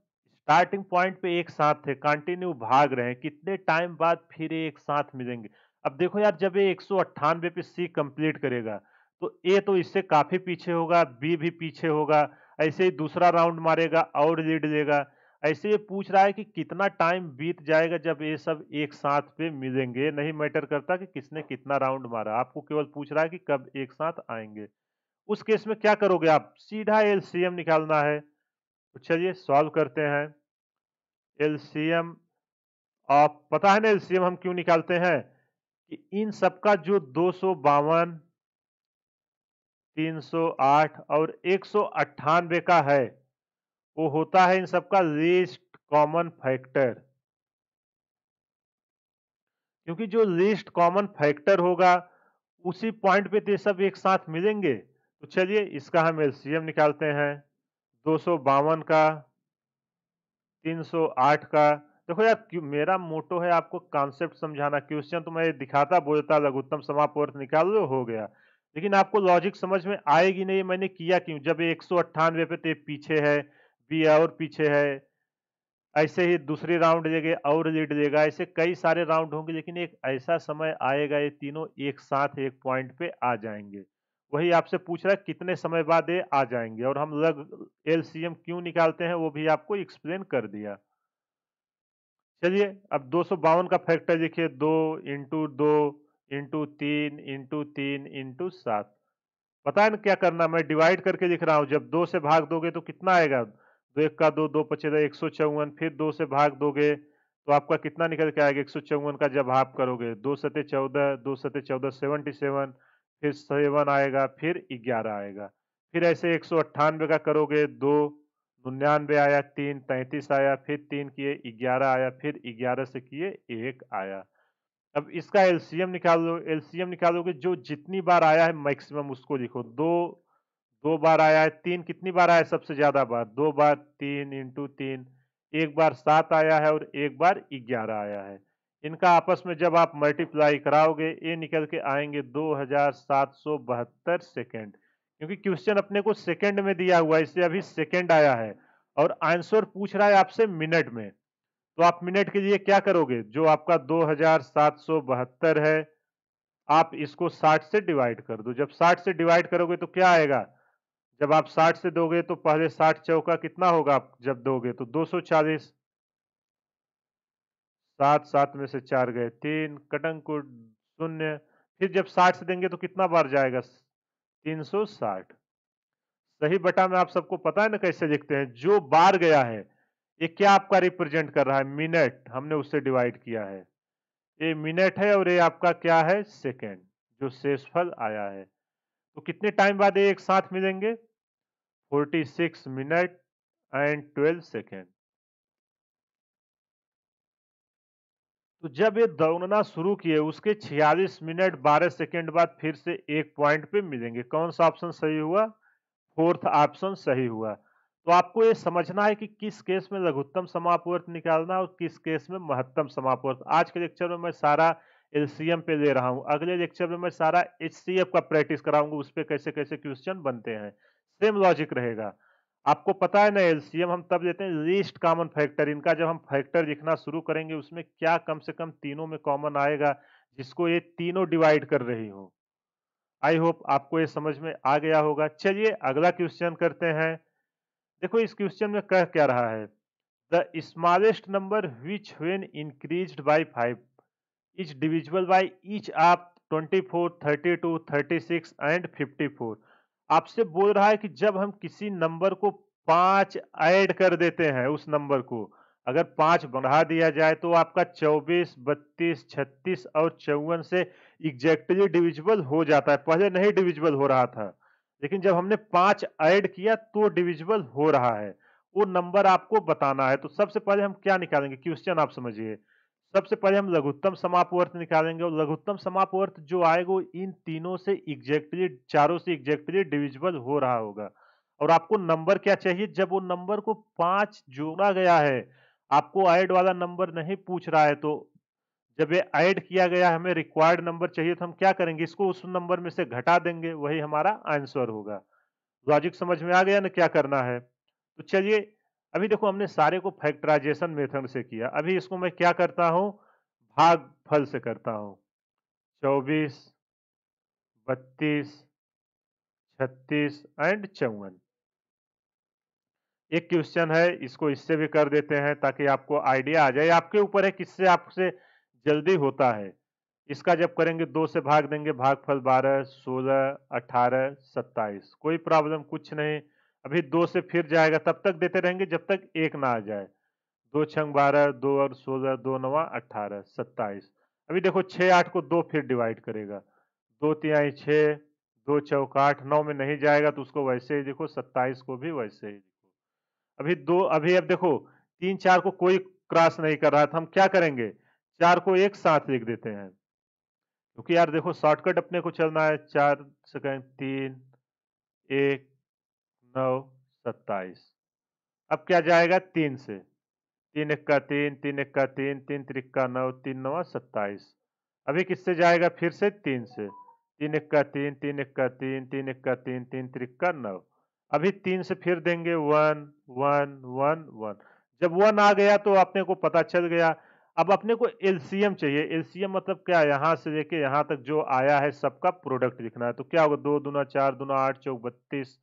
स्टार्टिंग पॉइंट पे एक साथ थे, कंटिन्यू भाग रहे हैं, कितने टाइम बाद फिर ये एक साथ मिलेंगे। अब देखो यार, जब ये 198 पे सी कंप्लीट करेगा तो ए तो इससे काफी पीछे होगा, बी भी पीछे होगा, ऐसे ही दूसरा राउंड मारेगा और लीड लेगा। ऐसे ये पूछ रहा है कि कितना टाइम बीत जाएगा जब ये सब एक साथ पे मिलेंगे। नहीं मैटर करता कि किसने कितना राउंड मारा, आपको केवल पूछ रहा है कि कब एक साथ आएंगे। उस केस में क्या करोगे आप? सीधा एलसीएम निकालना है। तो चलिए सॉल्व करते हैं। एलसीएम, आप पता है ना एलसीएम हम क्यों निकालते हैं? कि इन सबका जो 252, 308 और 198 का है, वो होता है इन सबका लीस्ट कॉमन फैक्टर। क्योंकि जो लीस्ट कॉमन फैक्टर होगा उसी पॉइंट पे तो ये सब एक साथ मिलेंगे। तो चलिए इसका हम एलसीएम निकालते हैं। 252 का, 308 का। देखो यार, मेरा मोटो है आपको कॉन्सेप्ट समझाना। क्वेश्चन तो मैं दिखाता बोलता लघुत्तम समापवर्त निकाल लो, हो गया, लेकिन आपको लॉजिक समझ में आएगी नहीं। मैंने किया क्यों? जब ये 198 पे तो ये पीछे है, बी और पीछे है, ऐसे ही दूसरी राउंड लेंगे और लीड लेगा, ऐसे कई सारे राउंड होंगे, लेकिन एक ऐसा समय आएगा ये तीनों एक साथ एक पॉइंट पे आ जाएंगे। वही आपसे पूछ रहा है कितने समय बाद ये आ जाएंगे, और हम एलसीएम क्यों निकालते हैं वो भी आपको एक्सप्लेन कर दिया। चलिए अब 252 का फैक्टर लिखिए, 2 इंटू 2 इंटू 3 इंटू 7। पता है ना क्या करना, मैं डिवाइड करके लिख रहा हूं। जब 2 से भाग दोगे तो कितना आएगा, 2 1 का 2, 2 5 154, फिर 2 से भाग दोगे तो आपका कितना निकल के आएगा 154 का जब हाफ करोगे, 2 7 14, 2 7 14 77, फिर 7 आएगा, फिर 11 आएगा। फिर ऐसे 198 का करोगे, 2 99 आया, 3 33 आया, फिर 3 किए 11 आया, फिर 11 से किए 1 आया। अब इसका एलसीएम निकाल लो। एलसीएम निकालोगे, जो जितनी बार आया है मैक्सिमम उसको लिखो। 2 बार आया है, 3 कितनी बार आया है सबसे ज्यादा बार, 2 बार, 3 इंटू 3। एक बार 7 आया है और एक बार 11 आया है। इनका आपस में जब आप मल्टीप्लाई कराओगे ये निकल के आएंगे 2772 सेकेंड, क्योंकि क्वेश्चन अपने को सेकेंड में दिया हुआ है इसलिए अभी सेकेंड आया है, और आंसर पूछ रहा है आपसे मिनट में। तो आप मिनट के लिए क्या करोगे, जो आपका 2772 है, आप इसको 60 से डिवाइड कर दो। जब 60 से डिवाइड करोगे तो क्या आएगा, जब आप 60 से दोगे तो पहले 60 चौका कितना होगा, आप जब दोगे तो 240। 7 7 में से 4 गए 3, कटंक शून्य। फिर जब 60 से देंगे तो कितना बार जाएगा, 360। सही बटा में आप सबको पता है ना कैसे लिखते हैं, जो बार गया है ये क्या आपका रिप्रेजेंट कर रहा है, मिनट, हमने उससे डिवाइड किया है। ये मिनट है और ये आपका क्या है, सेकेंड, जो शेषफल आया है। तो कितने टाइम बाद ये एक साथ मिलेंगे, 46 मिनट एंड 12 सेकेंड। तो जब ये दौड़ना शुरू किए उसके 46 मिनट 12 सेकेंड बाद फिर से एक पॉइंट पे मिलेंगे। कौन सा ऑप्शन सही हुआ, फोर्थ ऑप्शन सही हुआ। तो आपको ये समझना है कि किस केस में लघुत्तम समापवर्त निकालना और किस केस में महत्तम समापवर्त। आज के लेक्चर में मैं सारा एलसीएम पे ले रहा हूं, अगले लेक्चर में मैं सारा एचसीएफ का प्रैक्टिस कराऊंगा, उस पे कैसे कैसे क्वेश्चन बनते हैं। सेम लॉजिक रहेगा। आपको पता है ना एलसीएम हम तब लेते हैं लीस्ट कॉमन फैक्टर। इनका जब हम फैक्टर लिखना शुरू करेंगे उसमें क्या कम से कम तीनों में कॉमन आएगा, जिसको ये तीनों डिवाइड कर रही हो। आई होप आपको ये समझ में आ गया होगा। चलिए अगला क्वेश्चन करते हैं। देखो इस क्वेश्चन में कह क्या रहा है, the smallest number which when increased by 5 is divisible by each of 24 32 36 and 54। आपसे बोल रहा है कि जब हम किसी नंबर को 5 ऐड कर देते हैं, उस नंबर को अगर 5 बढ़ा दिया जाए तो आपका 24 32 36 और 54 से एग्जैक्टली डिविजिबल हो जाता है। पहले नहीं डिविजिबल हो रहा था, लेकिन जब हमने 5 ऐड किया तो डिविजिबल हो रहा है। वो नंबर आपको बताना है। तो सबसे पहले हम क्या निकालेंगे, क्वेश्चन आप समझिए। सबसे पहले हम लघुत्तम समापवर्त निकालेंगे, और लघुत्तम समापवर्त जो आएगा वो इन तीनों से एग्जैक्टली, चारों से एग्जैक्टली डिविजिबल हो रहा होगा। और आपको नंबर क्या चाहिए, जब वो नंबर को 5 जोड़ा गया है, आपको ऐड वाला नंबर नहीं पूछ रहा है। तो जब ये ऐड किया गया, हमें रिक्वायर्ड नंबर चाहिए, तो हम क्या करेंगे, इसको उस नंबर में से घटा देंगे, वही हमारा आंसर होगा। लॉजिक समझ में आ गया ना क्या करना है। तो चलिए अभी देखो हमने सारे को फैक्टराइजेशन मेथड से किया, अभी इसको मैं क्या करता हूं, भागफल से करता हूं। 24 32 36 एंड 54। एक क्वेश्चन है, इसको इससे भी कर देते हैं ताकि आपको आइडिया आ जाए। आपके ऊपर है किससे आपसे जल्दी होता है। इसका जब करेंगे 2 से भाग देंगे, भागफल 12 16 18 27, कोई प्रॉब्लम कुछ नहीं। अभी 2 से फिर जाएगा, तब तक देते रहेंगे जब तक 1 ना आ जाए। 2 छंग 12, 2 और 16, 2 नवा 18 27। अभी देखो 6 8 को 2 फिर डिवाइड करेगा, 2 तिहाई 6, 2 चौक 8, 9 में नहीं जाएगा तो उसको वैसे ही देखो, 27 को भी वैसे ही। अभी अब देखो 3 4 को कोई क्रॉस नहीं कर रहा था, हम क्या करेंगे, 4 को एक साथ लिख देते हैं, क्योंकि यार देखो शॉर्टकट अपने को चलना है। 4 सेकंड 3 1 9 27। अब क्या जाएगा 3 से, 3 इक्का 3, 3 इक्का 3, 3 त्रिक्का 9, 3 नवा 27। अभी किससे जाएगा, फिर से 3 से, 3 इक्का 3, 3 इक्का 3, 3 इक्का 3, 3 त्रिक्का 9। अभी 3 से फिर देंगे 1 1 1 1। जब 1 आ गया तो अपने को पता चल गया। अब अपने को एलसीएम चाहिए। एलसीएम मतलब क्या, यहाँ से लेके यहाँ तक जो आया है सबका प्रोडक्ट लिखना है। तो क्या होगा, 2 दूना 4 दूना 8 चौक 32,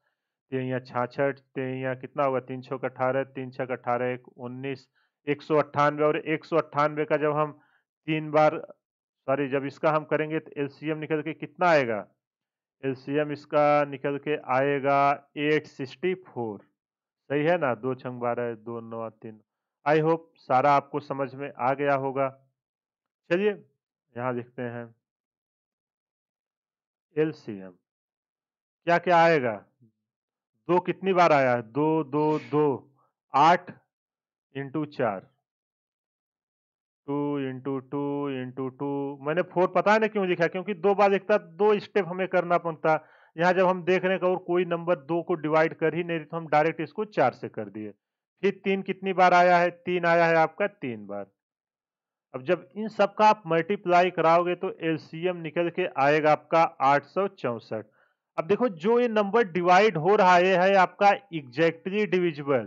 3 या 66, 3 या कितना होगा, 3 छक 18, 3 छक 18, 1 19, 198। और 198 का जब हम 3 बार, सॉरी, जब इसका हम करेंगे तो एलसीएम निकल के कितना आएगा, एलसीएम इसका निकल के आएगा 864। सही है ना, 2 छंग 12, 2 9 3। आई होप सारा आपको समझ में आ गया होगा। चलिए यहाँ लिखते हैं एलसीएम। क्या क्या आएगा, दो कितनी बार आया है, 2 2 2, 8 इंटू 4, 2 इंटू 2 इंटू 2। मैंने 4 पता नहीं क्यों लिखा, क्योंकि 2 बार लिखता, 2 स्टेप हमें करना पड़ता। यहाँ जब हम देख रहे हैं कि और कोई नंबर 2 को डिवाइड कर ही नहीं रही, तो हम डायरेक्ट इसको 4 से कर दिए। फिर 3 कितनी बार आया है, 3 आया है आपका 3 बार। अब जब इन सब का आप मल्टीप्लाई कराओगे तो एलसीएम निकल के आएगा आपका 864। अब देखो जो ये नंबर डिवाइड हो रहा है, ये है आपका एग्जैक्टली डिविजिबल।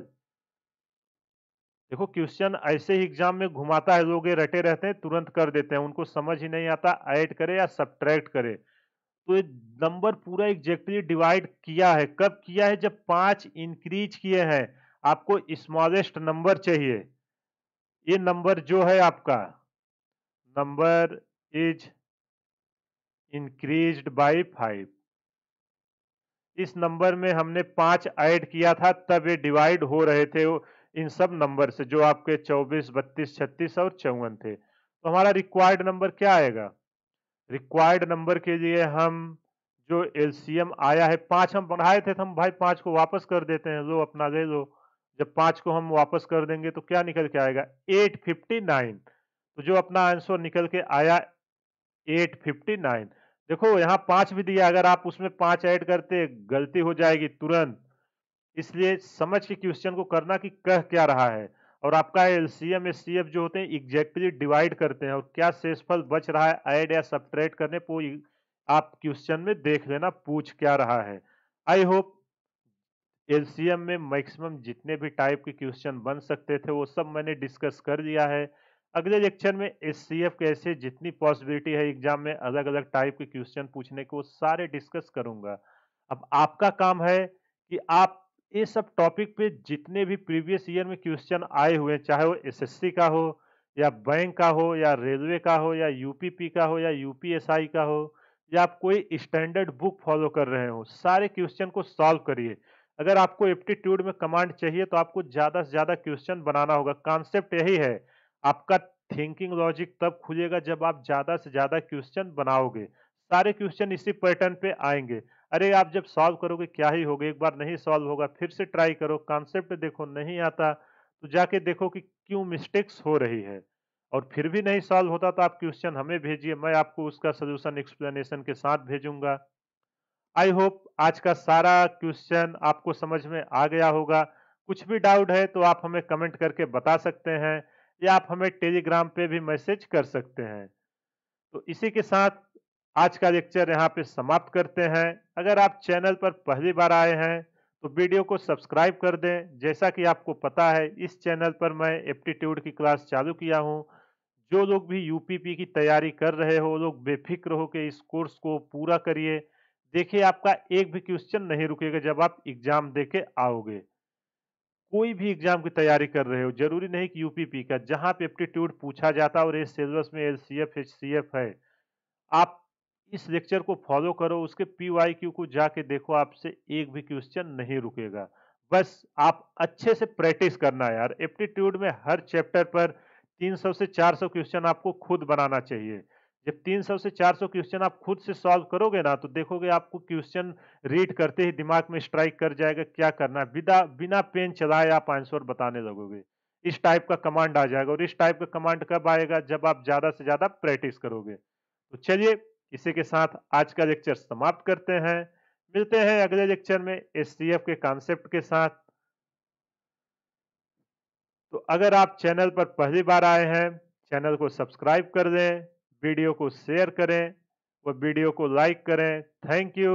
देखो क्वेश्चन ऐसे ही एग्जाम में घुमाता है, लोग ये रटे रहते हैं, तुरंत कर देते हैं, उनको समझ ही नहीं आता ऐड करे या सब्ट्रैक्ट करे। तो ये नंबर पूरा एग्जैक्टली डिवाइड किया है, कब किया है, जब 5 इंक्रीज किए हैं। आपको स्मॉलेस्ट नंबर चाहिए। ये नंबर जो है आपका, नंबर इज इंक्रीज्ड बाय 5, इस नंबर में हमने 5 ऐड किया था, तब ये डिवाइड हो रहे थे इन सब नंबर से, जो आपके 24 32 36 और 54 थे। तो हमारा रिक्वायर्ड नंबर क्या आएगा, रिक्वायर्ड नंबर के लिए हम जो एलसीएम आया है, 5 हम बढ़ाए थे, तो हम भाई 5 को वापस कर देते हैं, लो अपना ले लो। जब 5 को हम वापस कर देंगे तो क्या निकल के आएगा, 859। तो जो अपना आंसर निकल के आया 859। देखो यहाँ 5 भी दिया, अगर आप उसमें 5 ऐड करते गलती हो जाएगी तुरंत। इसलिए समझ के क्वेश्चन को करना कि कह क्या रहा है। और आपका एलसीएम एचसीएफ जो होते हैं एग्जैक्टली डिवाइड करते हैं, और क्या शेषफल बच रहा है ऐड या सब्ट्रैक्ट करने पर आप क्वेश्चन में देख लेना पूछ क्या रहा है। आई होप एलसीएम में मैक्सिमम जितने भी टाइप के क्वेश्चन बन सकते थे वो सब मैंने डिस्कस कर दिया है। अगले लेक्चर में एचसीएफ के ऐसे जितनी पॉसिबिलिटी है एग्जाम में अलग अलग टाइप के क्वेश्चन पूछने को, सारे डिस्कस करूंगा। अब आपका काम है कि आप ये सब टॉपिक पे जितने भी प्रीवियस ईयर में क्वेश्चन आए हुए हैं, चाहे वो एसएससी का हो या बैंक का हो या रेलवे का हो या यूपीपी का हो या यूपीएसआई का हो, या आप कोई स्टैंडर्ड बुक फॉलो कर रहे हो, सारे क्वेश्चन को सॉल्व करिए। अगर आपको एप्टीट्यूड में कमांड चाहिए तो आपको ज्यादा से ज्यादा क्वेश्चन बनाना होगा। कॉन्सेप्ट यही है, आपका थिंकिंग लॉजिक तब खुलेगा जब आप ज्यादा से ज्यादा क्वेश्चन बनाओगे। सारे क्वेश्चन इसी पैटर्न पे आएंगे। अरे आप जब सॉल्व करोगे क्या ही होगा, एक बार नहीं सॉल्व होगा फिर से ट्राई करो, कॉन्सेप्ट देखो, नहीं आता तो जाके देखो कि क्यों मिस्टेक्स हो रही है। और फिर भी नहीं सॉल्व होता तो आप क्वेश्चन हमें भेजिए, मैं आपको उसका सोल्यूशन एक्सप्लेनेशन के साथ भेजूंगा। आई होप आज का सारा क्वेश्चन आपको समझ में आ गया होगा। कुछ भी डाउट है तो आप हमें कमेंट करके बता सकते हैं, या आप हमें टेलीग्राम पे भी मैसेज कर सकते हैं। तो इसी के साथ आज का लेक्चर यहाँ पे समाप्त करते हैं। अगर आप चैनल पर पहली बार आए हैं तो वीडियो को सब्सक्राइब कर दें। जैसा कि आपको पता है इस चैनल पर मैं एप्टीट्यूड की क्लास चालू किया हूँ। जो लोग भी यूपीपी की तैयारी कर रहे हो, वो लोग बेफिक्र होकर इस कोर्स को पूरा करिए। देखिए आपका एक भी क्वेश्चन नहीं रुकेगा जब आप एग्जाम देके आओगे। कोई भी एग्जाम की तैयारी कर रहे हो, जरूरी नहीं कि यूपीपी का, जहां पे एप्टीट्यूड पूछा जाता है और ये सिलेबस में एलसीएफ एचसीएफ है, आप इस लेक्चर को फॉलो करो, उसके पीवाईक्यू को जाके देखो, आपसे एक भी क्वेश्चन नहीं रुकेगा। बस आप अच्छे से प्रैक्टिस करना है यार। एप्टीट्यूड में हर चैप्टर पर 300 से 400 क्वेश्चन आपको खुद बनाना चाहिए। जब 300 से 400 क्वेश्चन आप खुद से सॉल्व करोगे ना, तो देखोगे आपको क्वेश्चन रीड करते ही दिमाग में स्ट्राइक कर जाएगा क्या करना है, बिना बिना पेन चलाए आप आंसर बताने लगोगे। इस टाइप का कमांड आ जाएगा, और इस टाइप का कमांड कब आएगा, जब आप ज्यादा से ज्यादा प्रैक्टिस करोगे। तो चलिए इसी के साथ आज का लेक्चर समाप्त करते हैं। मिलते हैं अगले लेक्चर में एचसीएफ के कॉन्सेप्ट के साथ। तो अगर आप चैनल पर पहली बार आए हैं, चैनल को सब्सक्राइब कर दें, वीडियो को शेयर करें, व वीडियो को लाइक करें। Thank you.